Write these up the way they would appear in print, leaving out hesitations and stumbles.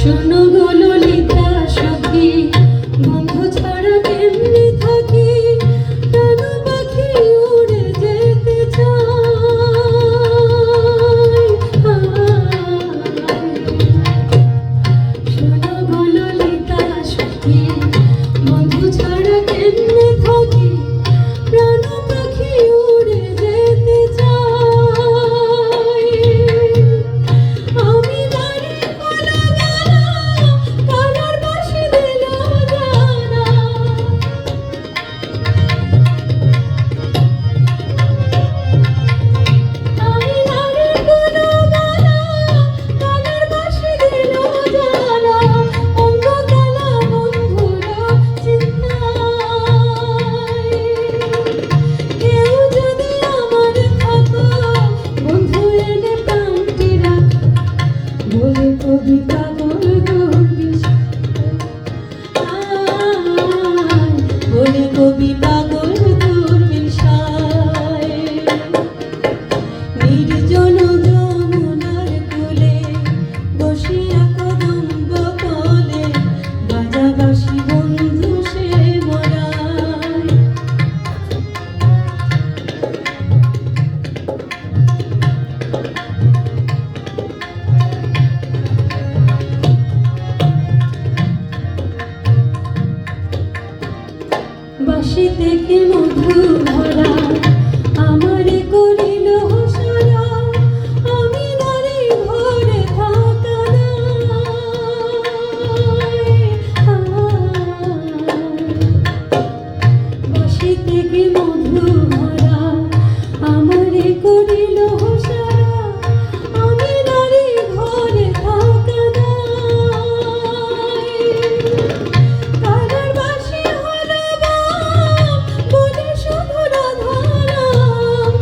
শোনো গো ললিতা সখী, বন্ধু ছাড়া কেমনে থাকি, প্রাণ পাখি উড়ে যেতে চায়। শোনো গো ললিতা সখী, বন্ধু ছাড়া কেমনে থাকি, প্রাণ পাখি উড়ে যেতে চায়। আমি দাঁড়িয়ে কলা গালা, কলার বাঁশি দিল জানা। আমি দাঁড়িয়ে কলা গালা, কলার বাঁশি দিল জানা। অঙ্গ কালা বন্ধুর চিন্তায়। কেউ যদি আমার থাকো, বন্ধু এনে প্রাণটি রাখো, বলে কবি পাগল দরবেশ। বলে কবি পাগল দরবেশ। নির্জন যমুনার কূলে বসিয়া কদম্ব তলে, বাজা বাঁশি বন্ধু সে মরায়। বাঁশি থেকে মধু ভরা, আমারে করিল সারা। আমি নারী ভরে থাকা নাই। বাঁশি থেকে মধু ভরা, আমারে করিল সারা। আমি নারী ভরে থাকা নাই। কারার বাঁশি হলো বাম, বলে শুধু রাধারাম।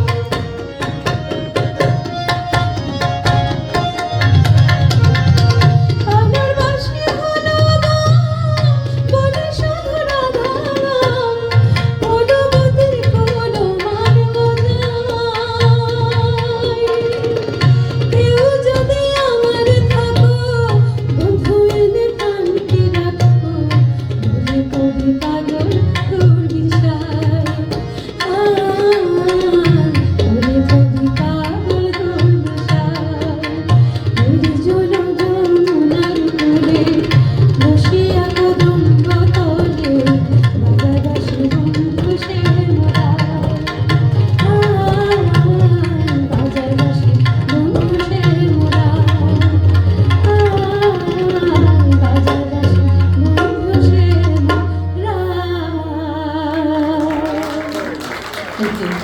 কারার বাঁশি হলো বাম, বলে শুধু রাধারাম। কোলবতীর কোলমান বাজায়। কেউ যদি আমার থাকো, বন্ধু এনে প্রাণটি রাখো, বলে কবি পাগল দরবেশ। বলে কবি পাগল দরবেশ। নির্জন যমুনার কূলে বসিয়া কদম্ব তলে, বাজা বাঁশি বন্ধু সে মরায়। বাজা বাঁশি বন্ধু সে মরায়। বাজা বাঁশি বন্ধু সে মরায়।